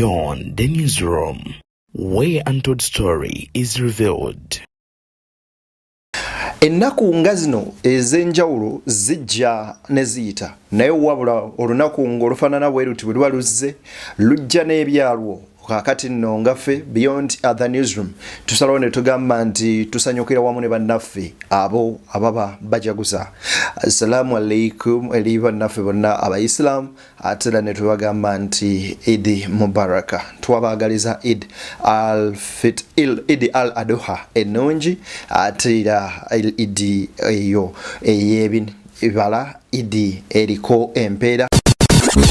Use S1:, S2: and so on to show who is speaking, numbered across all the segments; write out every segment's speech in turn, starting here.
S1: Beyond the newsroom, where untold story is revealed.
S2: Ennaku nga zino ez'enjawulo zijja ne ziyita naye wabula olunaku ng'olufaanana bwe luti bwe luba luzze lujja n'ebyalwo kakati nno ngaffe Beyond the newsroom tusalawo ne tugamba nti tusanyukira wamu ne bannaffe abo ababa bajaguza. Assalamu alaikum eri bannaffe bonna abaislam ate era ne tubagamba nti Eid Mubaraka twabaagaliza Eid al-Adha ennungi ate era Eid eyo ey'ebibala Eid eriko empeera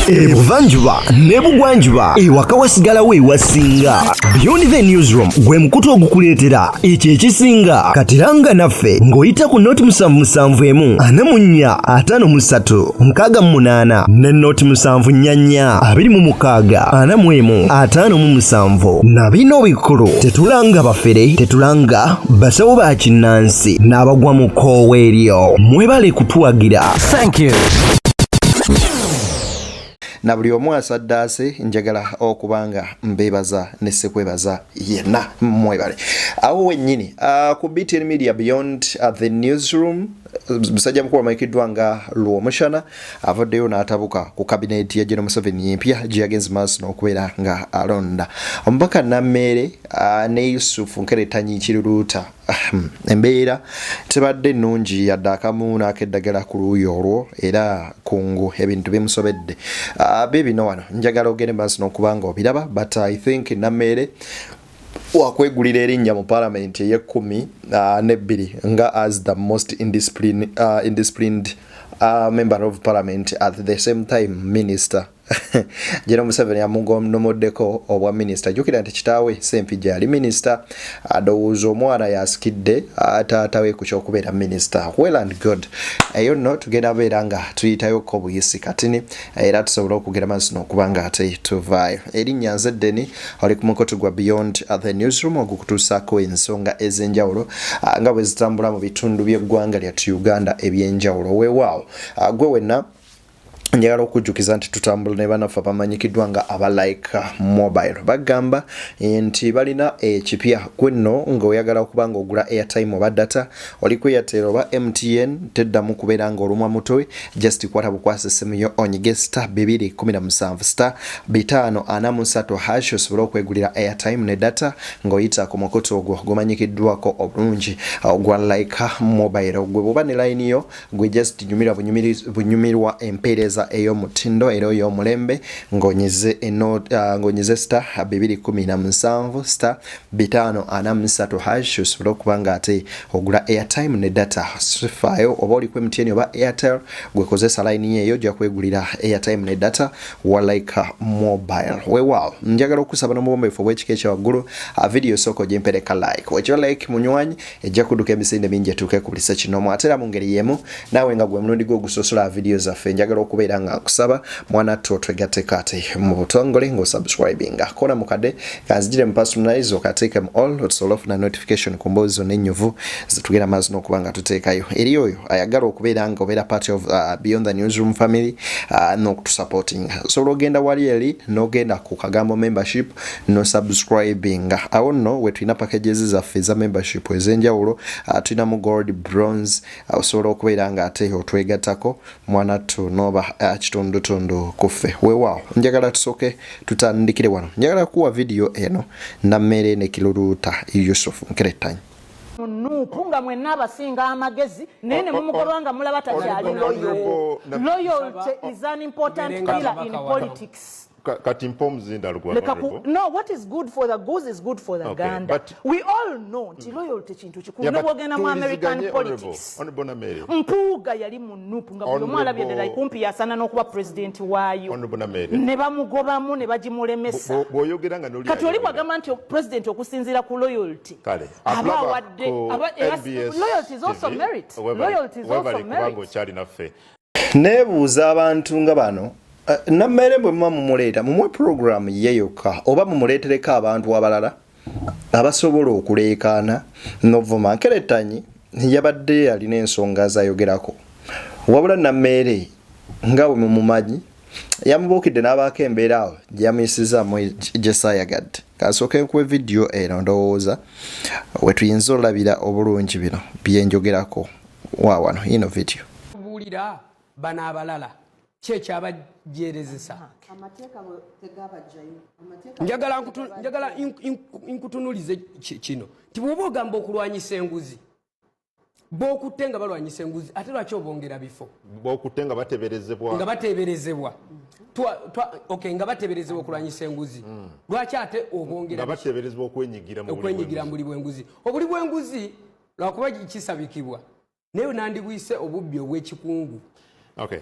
S3: Ebuvanjuba nebugwanjuba ewaka wasigalawo ewasinga. Beyond the newsroom gwe mukutu ogukuleetera ekyo ekisinga katiranga naffe ng'oyita ku noti 771 44 53 ne noti 744 26 45 na bino bikulu tetulanga bafere tetulanga basawo ba kinnansi n'abagwa mu koowa eryo mwebale kutuwagira.
S4: Thank you.
S2: na buli omu asaddaase njagala okubanga mbeebaza ne sekwebaza yenna mwebale awo wennyini ku BTN Media Beyond the newsroom musajja mukulu amayikiddwa nga Lwomushana avuddeyo n'atabuka ku kabineti ya General Museveni empya gye yagenze maaso n'okubeera nga alonda omubaka Nameere ne Yusuf Nkeretanyi Kiruluuta. Embeera tebadde nnungi yadde akamu n'akeddagala ku luuyi olwo era kungu ebintu bimusobedde bibino wano njagala ogende maaso n'okuba nga obiraba but I think Nameere wakwegulira erinnya mu parliament ey'e12 nga as the most indisciplined member of parliament at the same time minister. General Museveni amugomoddeko obwa minister jukira nti kitaawe Sempijja yali minister adowooza omwana yasikidde ataatawe ku ky'okubeera minister. Well and good eyo nno tugenda beera nga tuyitayo ko buyisi katini era tusobola okugera maaso n'okuba nga ate tuvaayo. Erinnya nze Deni oli ku mukoto gwa Beyond the newsroom ogukutuusaako ensonga ez'enjawulo nga bwe zitambula mu bitundu by'eggwanga lyattu Uganda eby'enjawulo. Weewaawo gwe wenna njagala okujjukiza nti tutambula ne bannaffe abamanyikiddwa nga Like Mobile bagamba nti balina ekipya kwenno ng'oyagala okuba ng'ogula airtime oba data oli ku Airtel oba MTN teddamu kubeera ng'olumwa mutwe just kwata bukwasa essimu yo onyige *217 *543# osobola okwegulira airtime ne data ng'oyita ku mukutu ogwo gumanyikiddwako obulungi ogwa Like Mobile. Gwe bw'oba ne line yo gwe just bunyumirwa empeereza eyo mutindo era yo mulembe ngonyize *217 *543# osobola okubanga ate ogula airtime ne data sifayo oba oli ku MTN oba Airtel gwe kozesa line eyo jja kwegulira airtime ne data wa Like Mobile. Weewaawo njagala okusaba n'omubombeefu obw'ekika ekyawaggulu video soko gyempereka like wekyo like munywanyi ejja kudduka emisinde mingi etuuke ku research n'omu ate era mu ngeri y'emu naawe nga gwe mulundi gw'ogusosola video zaffe njagala okubeera nga kusaba mwana twegatteko ate mu butongole ng'osubscribinga kona mukadde kanzigire mu personalize okateeke mu all osobola ofuna notification ku mboozi zonna ennyuvu zetugenda maaso n'okuba nga tuteekayo eri oyo ayagala okubeera nga obeera part of Beyond the newsroom family n'okutusupportinga osobola ogenda wali eri n'ogenda ku kagambo membership no subscribinga awo nno we tulina packages zaffe za membership ez'enjawulo tulinamu gold bronze osobola okubeera nga ate otwegattako mwana n'oba kitundutundu kuffe. Weewaawo njagala tusooke tutandikire wano njagala kuwa video eno Nameere ne Kiruluuta Yusuf Nkeretanyi
S5: Punga mwenna abasinga amagezi nene mumugolwanga mulaba takyali loyalty is an important pillar in politics.
S6: Kati mpomzi ndalugwa
S5: no, what is good for the goose is good for the gander. We all know nti loyalty kintu kikulu n'obwogenda mu American politics. Mpuuga yali munupu nga buli omu alabye ddala kumpi yasana n'okuba president waayo ne bamugobamu ne bagimulemesa. Kati oli bwagamba nti president okusinziira ku loyalty aba awadde loyalty is also merit. Loyalty is also merit.
S2: Neebuuza abantu nga bano Nameere bwe mumuleeta mumwe program yeyoka oba mumuleetereko abantu abalala abasobola okuleekaana novuma Nkeretanyi yabadde alina ensonga zayogerako wabula Nameere nga bwe mumumanyi yamubuukidde n'abaako embeera awo gyamuyisizaamu gyesayagadde. Kasooke nkuwe vidiyo eno ndowooza wetuyinza olabira obulungi bino byenjogerako waawano ino vidiyo.
S4: Buulira bano abalala kyekyabajeerezesa njagala nkutunulize kino nti bw'oba ogamba okulwanyisa enguzi b'okutte nga balwanyisa enguzi ate lwaki obongera bifo
S6: b'okutte nga bateeberezebwa
S4: nga bateeberezebwa okulwanyisa enguzi lwaki ate obongera
S6: nga bateeberezebwa okwenyigira
S4: mu buli bw'enguzi obuli bw'enguzi lwakuba kisabikibwa naye nandibwise obubbi obw'ekikungu.
S6: Okay.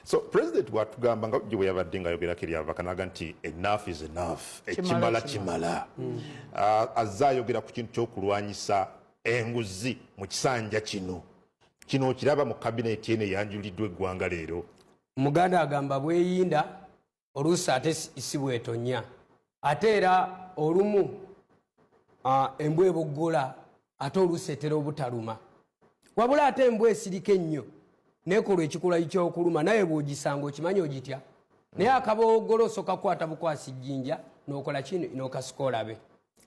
S6: So President bwatugamba nga gye bwe yabadde ng'ayogerako eri ababaka n'aga nti enough is enough. Ekimala. Azze ayogera ku kintu ky'okulwanyisa enguzi mu kisanja kino. Kino okiraba mu kabineeti eno eyanjuliddwa eggwanga leero.
S4: Muganda agamba bweyinda oluusi ate si bwetonya. Ate era olumu embwa eboggola ate oluusi etera obutaluma. Wabula ate embwa esirika ennyo. Nekolwa ekikola ky'okuluma naye bw'ogisanga okimanyi ogitya. Naye akaboogolo osooka kukwata bukwasi jjinja n'okola kino n'okasikola be.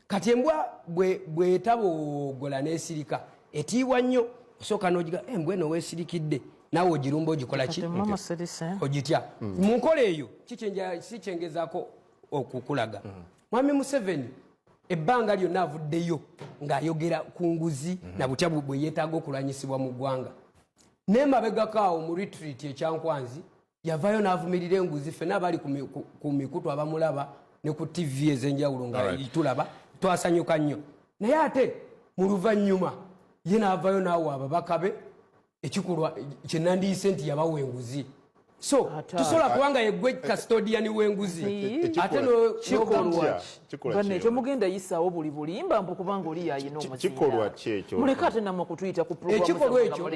S4: Kati embwa bw'etaboogola n'esirika etiibwa nnyo osooka n'ogiga embwa eno weesirikidde naawe ogirumba ogikola ki ogitya. Mu nkola eyo si kyengezaako okukulaga. Mwami Museveni ebbanga lyonna avuddeyo ng'ayogera ku nguzi na butya bwe yeetaaga okulwanyisibwa mu ggwanga. Nemabegako awo mu retreat ekyankwanzi yavayo n'avumirira enguzi ffenna abali ku mikutu abamulaba ne ku TV ez'enjawulo nga itulaba twasanyuka nnyo. Naye ate mu luvannyuma ye n'avayo n'awo ababaka be ekikolwa kye nandiyise nti yabawa enguzi. So tusobola kubanga yeggwe custodian w'enguzi ate
S5: ekyo mugenda yisaawo buli bulimba mbu kubanga oli yayina
S6: kikolwa kyekyo
S5: muleka ate nammwe kutuyita ku
S4: ekikolwa ekyo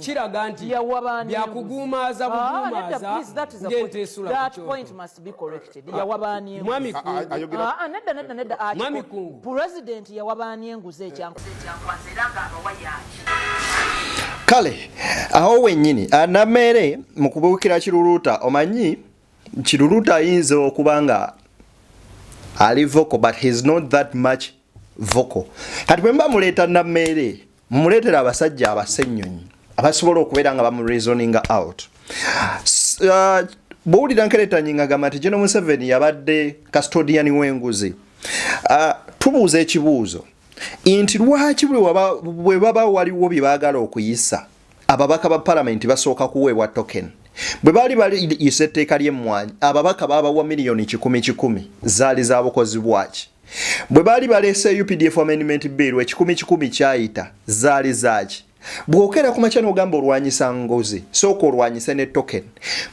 S4: kiraga nti byakuguumaaza buguumaaza ng'enteesula
S5: nedda pulezidenti yawabaani enguzi ekyankwanzi era ng'abawa yaki.
S2: Kale aho wennyini Nameere mu kubuukira Kiruluuta omanyi Kiruluuta ayinza okubanga ali vocal but he's not that much vocal. Kati bwe mba muleeta Nameere mumuleetera abasajja abasennyonyi abasobola okubeera nga bamureasoninga out. Bw'owulira Nkeretanyi ng'agamba nti General Museveni yabadde custodian w'enguzi. Tubuuza ekibuuzo inti lwaki bwe baba waliwo bye baagala okuyisa ababaka ba parliament basooka kuweebwa token bwe baali baliyisa etteeka ly'emmwanyi ababaka baabawa miliyoni 10,000 zaali za bukozi bwaki bwe baali baleese UPDF amendment bill 10,000 kyayita zaali zaaki bw'okeera ku makya n'ogamba olwanyisa ngozi sooka olwanyise ne token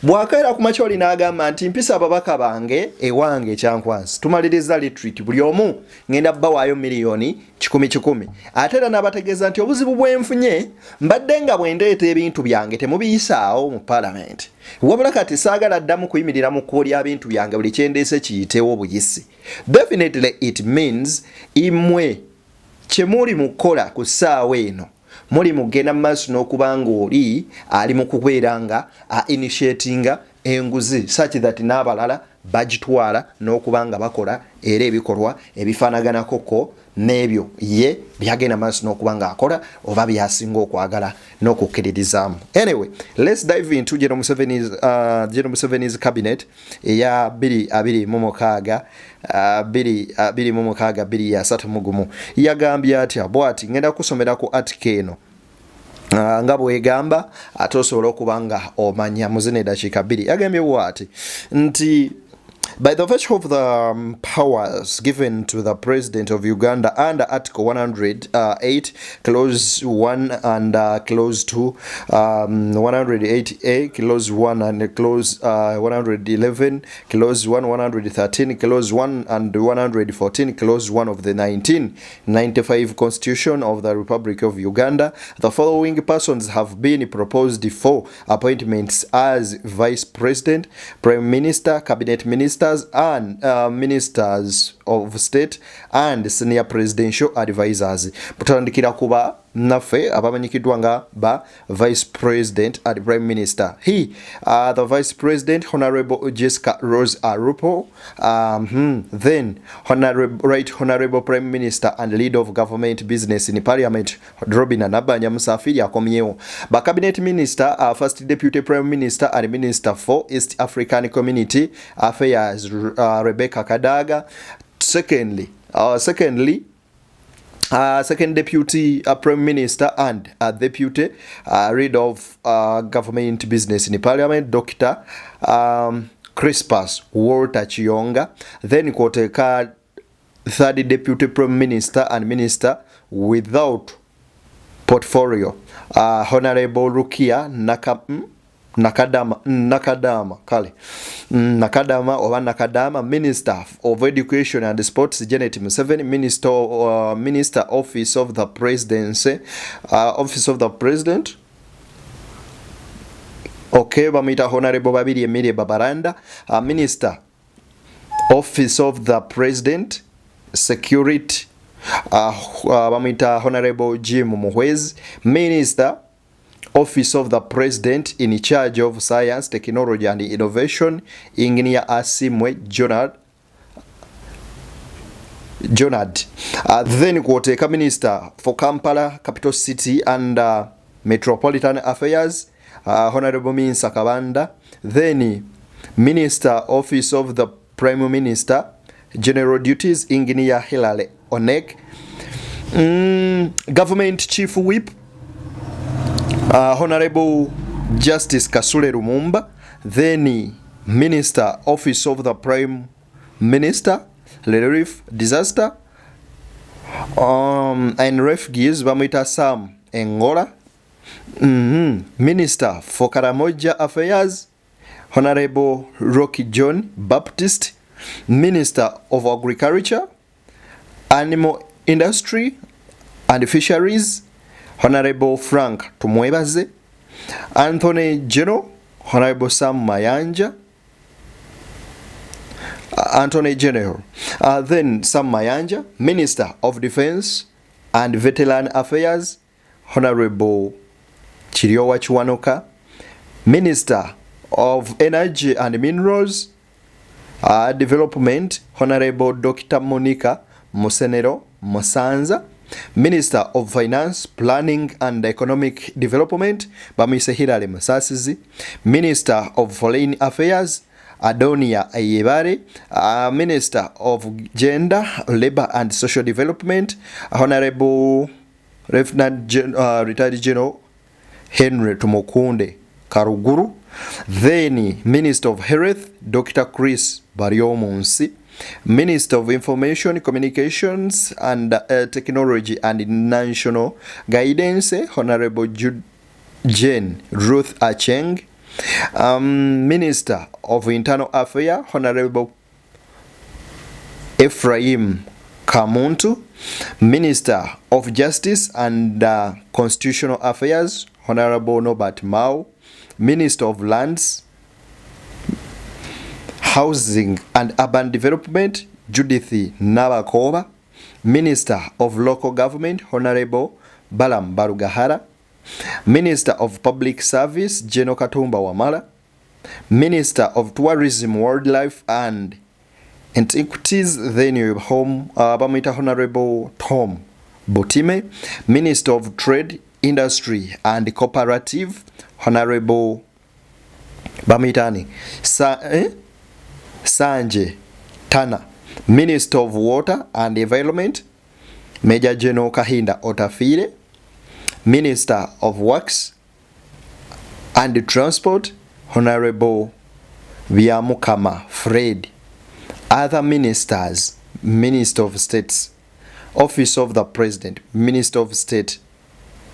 S2: bw'akeera ku makya oli n'agamba nti mpisa ababaka bange ewange ekyankwanzi tumaliriza retreat buli omu ngenda bbawaayo miliyoni 10,000 ate era n'abategeeza nti obuzibu bwenfunye mbadde nga bwe ndeeta ebintu byange temubiyisaawo mu parliament wabula kati saagala ddamu kuyimirira mu kkubo ly'abintu byange buli kyendeese kiyiteewo buyisi. Definitely it means imwe kyemuli mu kukola ku ssaawa eno muli mugenda maaso n'okubanga oli ali mu kubeera nga initiatinga enguzi such that n'abalala bagitwala n'okubanga bakola era ebikolwa ebifaanaganako n'ebyo ye byagenda maaso n'okubanga akola oba byasinga okwagala n'okukkiririzaamu. Anyway, let's dive into General Museveni's cabinet eya 2036 yagambye atya bw'ati ngenda kusomera ku article eno nga bwegamba ate osobola okubanga omanya muzina eddakiika 2 yagambye bw'ati nti by the virtue of the powers given to the President of Uganda under Article 108, Clause 1 and Clause 2, 108A, Clause 1 and Clause 111, Clause 1, 113, Clause 1 and 114, Clause 1 of the 1995 Constitution of the Republic of Uganda, the following persons have been proposed for appointments as Vice President, Prime Minister, Cabinet Ministers, and ministers of state and senior presidential advisors. Butandikira kuba naffe abamanyikiddwa nga ba Vice President and Prime Minister. He, the Vice President, Honorable Jessica Rose Arupo, then Honorable Prime Minister and Leader of Government Business in Parliament, Robin Anabanya Musafiri akomyewo. Ba Cabinet Minister, First Deputy Prime Minister and Minister for East African Community Affairs, Rebecca Kadaga. Second Deputy Prime Minister and Deputy Leader of Government Business in Parliament, Dr. Crispus Walter Chiyonga. Then koteka Third Deputy Prime Minister and Minister without portfolio, Honorable Rukia Nakadama, Minister of Education and Sports, Janet Museveni, Minister Office of the Presidency, Office of the President. Okay, bamita Honorable Babiri Emile Babaranda, Minister Office of the President, Security, bamita Honorable Jim Muhwezi, Minister Office of the President in charge of Science, Technology and Innovation, Engineer Asimwe Jonard. Then Kwoteka Minister for Kampala, Capital City and Metropolitan Affairs, Honorable Minsa Kabanda. Then Minister Office of the Prime Minister, General Duties, Engineer Hilale Onek. Government Chief Whip, Honorable Justice Kasule Lumumba. Then Minister Office of the Prime Minister, Relief Disaster and Refugees, Bamita Sam Engola. Minister for Karamoja Affairs, Honorable Rocky John Baptist. Minister of Agriculture, Animal Industry and Fisheries, Honorable Frank Tumwebaze. Anthony General, Honorable Sam Mayanja. Anthony General. Then Sam Mayanja, Minister of Defense and Veteran Affairs, Honorable Chiriowa Chiwanoka. Minister of Energy and Minerals, Development, Honorable Dr. Monica Musenero Musanza. Minister of Finance, Planning and Economic Development, Bamise Hilale Musasizi. Minister of Foreign Affairs, Adonia Ayebare. Minister of Gender, Labor and Social Development, Honorable Retired General Henry Tumukunde Karuguru. Then Minister of Health, Dr. Chris Baryomunsi. Minister of Information, Communications and Technology and National Guidance, Honorable Jane Ruth Acheng. Minister of Internal Affairs, Honorable Ephraim Kamuntu. Minister of Justice and Constitutional Affairs, Honorable Norbert Mao. Minister of Lands, Housing and Urban Development, Judith Nabakoba. Minister of Local Government, Honorable Balam Barugahara. Minister of Public Service, Jeno Katumba Wamala. Minister of Tourism, Wildlife and Antiquities, then you home Bamita Honorable Tom Botime. Minister of Trade, Industry and Cooperative, Honorable Bamitani Sanje Tana. Minister of Water and Environment, Major General Kahinda Otafire. Minister of Works and Transport, Honorable Byamukama Fred. Other ministers, Minister of States, Office of the President, Minister of State,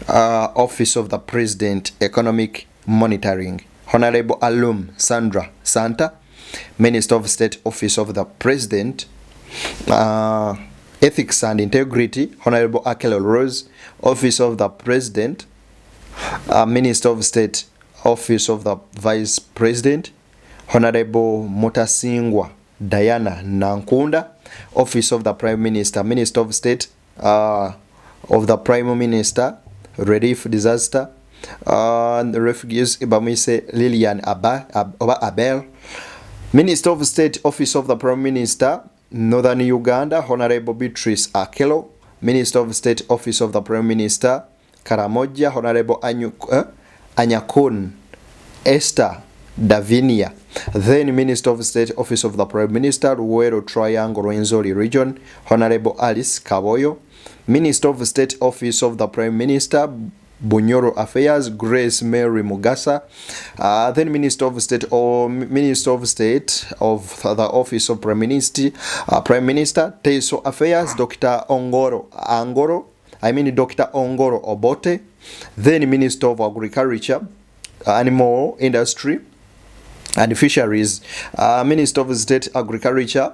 S2: Office of the President, Economic Monitoring, Honorable Alum Sandra Santa. Minister of State, Office of the President, Ethics and Integrity, Honorable Akelo Rose. Office of the President, Minister of State, Office of the Vice President, Honorable Mutasingwa Diana Nankunda. Office of the Prime Minister, Minister of State, of the Prime Minister, relief disaster. The refugees bamwise Lilian Abel. Minister of State, Office of the Prime Minister, Northern Uganda, Honorable Beatrice Akelo. Minister of State, Office of the Prime Minister, Karamoja, Honorable Anyakun Esther Davinia. Then Minister of State, Office of the Prime Minister, Luwero Triangle Rwenzori Region, Honorable Alice Kaboyo. Minister of State, Office of the Prime Minister, Bunyoro Affairs, Grace Mary Mugasa. Then Minister of State of the Office of Prime Minister, Teso Affairs, Dr. Dr. Ongoro Obote. Then Minister of Agriculture, Animal Industry and Fisheries, Minister of State Agriculture,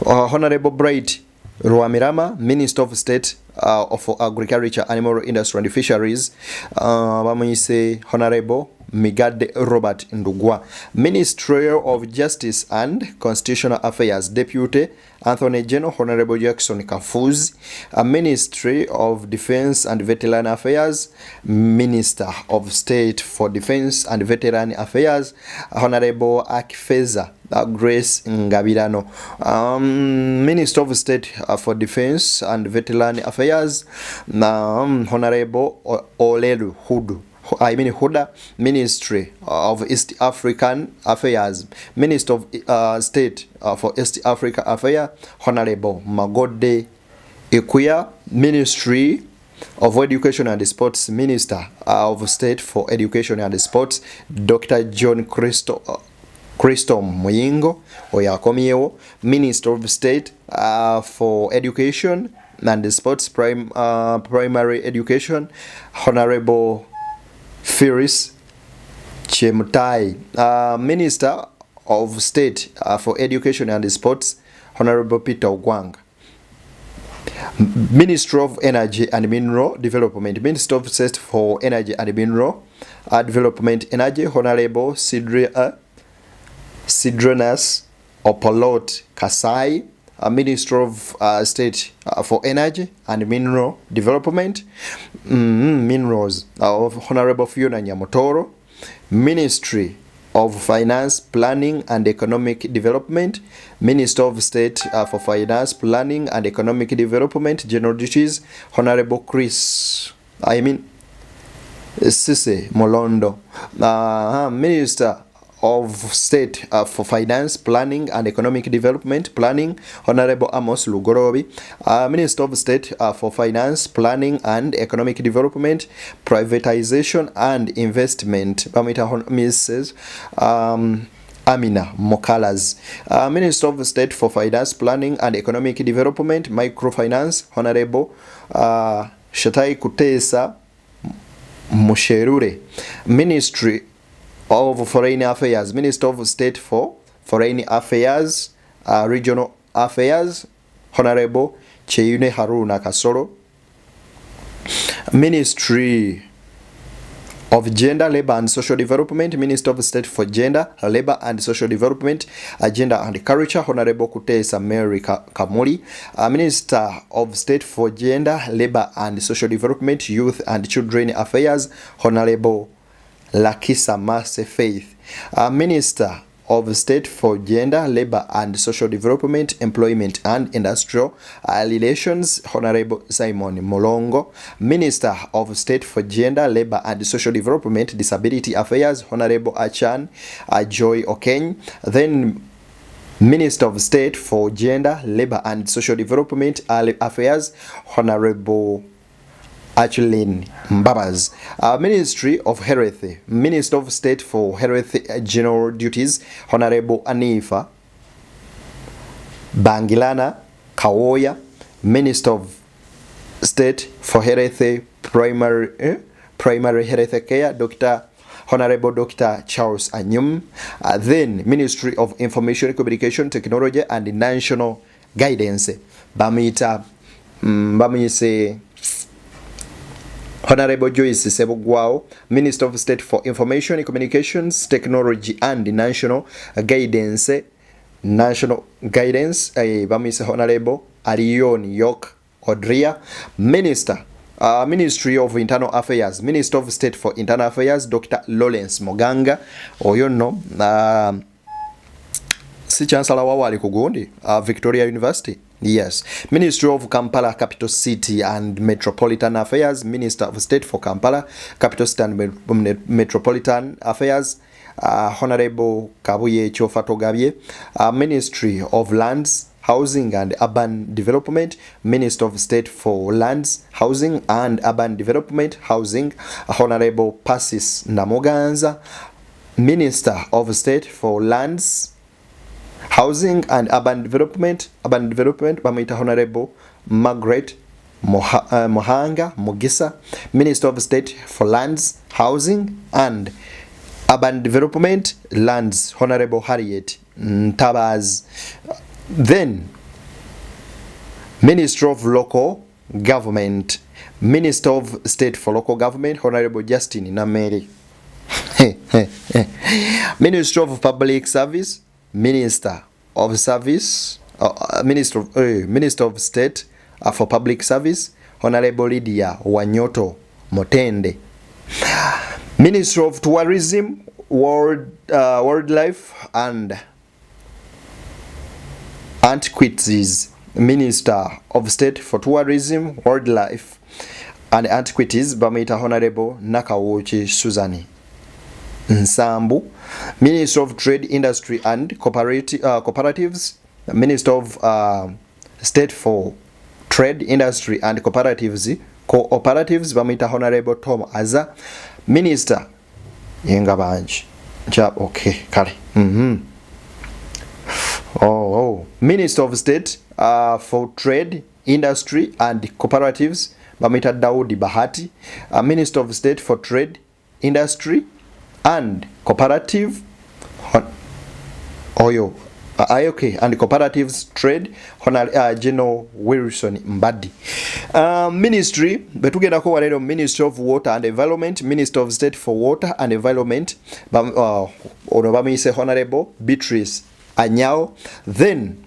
S2: Honorable Bright Rwamirama, Minister of State of Agriculture, Animal Industry and Fisheries, Honorable Migadde Robert Ndugwa. Ministry of Justice and Constitutional Affairs, Deputy Anthony General Honorable Jackson Kafuzi. Ministry of Defense and Veteran Affairs, Minister of State for Defense and Veteran Affairs, Honorable Akifeza Grace Ngabirano. Minister of State for Defense and Veteran Affairs, Honorable Oleru Huda, Ministry of East African Affairs, Minister of State for East Africa Affairs, Honorable Magode Ikuya. Ministry of Education and Sports, Minister of State for Education and Sports, Dr. John Christo Muyingo Oyakomiewo. Minister of State for Education and Sports, Primary Education, Honorable Firis Chemutai. Minister of State for Education and Sports, Honorable Peter Ogwang. Minister of Energy and Mineral Development, Minister of State for Energy and Mineral Development, Energy, Honorable Sidronas Opolot Kasai. Minister of State for Energy and Mineral Development, Minerals, of Honorable Fiona Nyamotoro. Ministry of Finance, Planning and Economic Development, Minister of State for Finance, Planning and Economic Development, General Duties, Honorable Sise Molondo. Minister of State for Finance, Planning and Economic Development, Planning, Honorable Amos Lugorobi. Minister of State for Finance, Planning and Economic Development, Privatization and Investment, Mrs. Amina Mokalas. Minister of State for Finance, Planning and Economic Development, Microfinance, Honorable Shatai Kutesa Musherure. Ministry of Foreign Affairs, Minister of State for Foreign Affairs, Regional Affairs, Honorable Cheyune Haruna Kasoro. Ministry of Gender, Labor and Social Development, Minister of State for Gender, Labor and Social Development, Agenda and Culture, Honorable Kutesa Mary Kamuli. Minister of State for Gender, Labor and Social Development, Youth and Children Affairs, Honorable Lakisa Mase Faith. Minister of State for Gender, Labor and Social Development, Employment and Industrial Relations, Honorable Simon Molongo. Minister of State for Gender, Labor and Social Development, Disability Affairs, Honorable Achan Joy Okeny. Then Minister of State for Gender, Labor and Social Development Affairs, Honorable Achlin Mbabas. Ministry of Health, Minister of State for Health General Duties, Honorable Anifa Bangilana Kawoya. Minister of State for Health Primary Health Care, Honorable Dr. Charles Anyum. Then Ministry of Information, Communication, Technology and National Guidance, Bamita Honorable Joyce Sebogwao. Minister of State for Information, Communications, Technology and National Guidance, national guidance bamwise honorable Alion York Odria. Ministry of Internal Affairs, Minister of State for Internal Affairs, Dr. Lawrence Moganga. Oyo no si chancellor wa wali kugundi Victoria University. Yes. Ministry of Kampala, Capital City and Metropolitan Affairs, Minister of State for Kampala, Capital City and Metropolitan Affairs, Honorable Kabuye Chofatogabye. Ministry of Lands, Housing and Urban Development, Minister of State for Lands, Housing and Urban Development, Housing, Honorable Persis Namoganza. Minister of State for Lands, Housing and Urban Development, Bamita Honorable Margaret Mohanga Mugisa. Minister of State for Lands, Housing and Urban Development, Lands, Honorable Harriet Ntabaz. Then, Minister of Local Government, Minister of State for Local Government, Honorable Lwaki Nameere. Minister of Public Service, Minister of Service, Minister of State for Public Service, Honorable Lydia Wanyoto Motende. Minister of Tourism, Wildlife and Antiquities, Minister of State for Tourism, Wildlife and Antiquities, Bamita Honorable Nakawuchi Suzani Nsambu. Minister of Trade, Industry and Cooperatives, Minister of State for Trade, Industry and Cooperatives, Bamita Honorable Tom Aza. Minister Yengabanj Job, okay, Kari. Minister of State for Trade, Industry and Cooperatives, Bamita Daudi Bahati. Minister of State for Trade, Industry and Cooperative, and Cooperatives Trade, General Wilson Mbadi. Ministry, betugendako walero Ministry of Water and Environment, Minister of State for Water and Environment, Honorable Beatrice Anyao. Then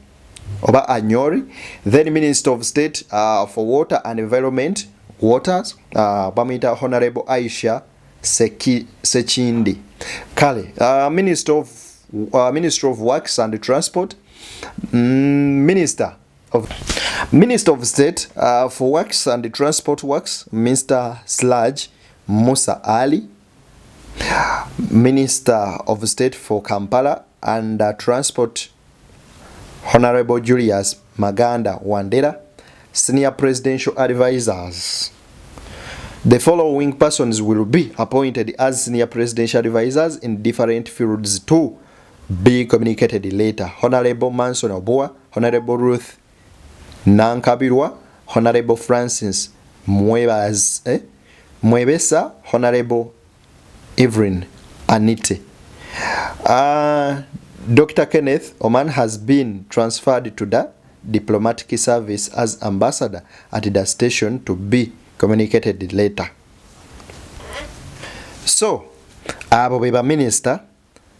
S2: Oba Anyori. Then Minister of State for Water and Environment, Waters, Bamita Honorable Aisha Sechindi. Kale, Minister of Works and Transport, Minister of State for Works and Transport Works, Mr. Sludge Musa Ali. Minister of State for Kampala and Transport, Honorable Julius Maganda Wandera. Senior Presidential Advisors. The following persons will be appointed as senior presidential advisors in different fields to be communicated later. Honorable Manson Oboa, Honorable Ruth Nankabirwa, Honorable Francis Mwebesa, Honorable Evelyn Anite. Dr. Kenneth Oman has been transferred to the diplomatic service as ambassador at the station to be communicated later. So, abo beba minister,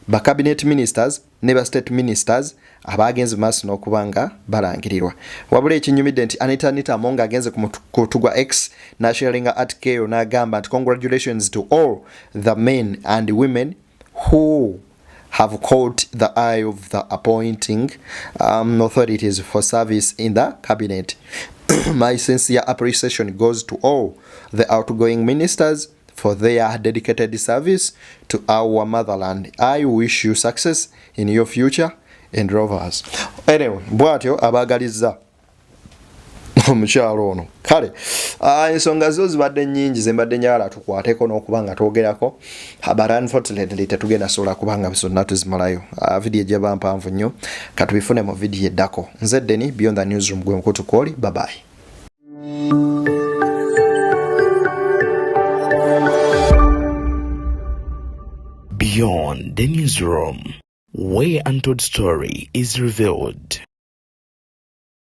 S2: ba cabinet ministers, neba state ministers, abagenze maso n'okubanga balangirirwa. Wabula ekinyumidde nti Anita Amonga agenze kutugwa X nasharinga article n'agamba nti congratulations to all the men and women who have caught the eye of the appointing authorities for service in the cabinet. My sincere appreciation goes to all the outgoing ministers for their dedicated service to our motherland. I wish you success in your future endeavors. Anyway, bwatyo abagaliza omukyalo ono. Kale, ensonga zo zibadde nnyingi ze mbadde njagala tukwateko n'okubanga twogerako. But unfortunately tetugenda sobola kubanga zonna tuzimalayo. Vidiyo ejaba mpanvu nnyo. Katubifune mu vidiyo eddako. Nze Deni, Beyond the Newsroom gwe mukutu kwoli. Bye bye.
S1: Beyond the Newsroom, where untold story is revealed.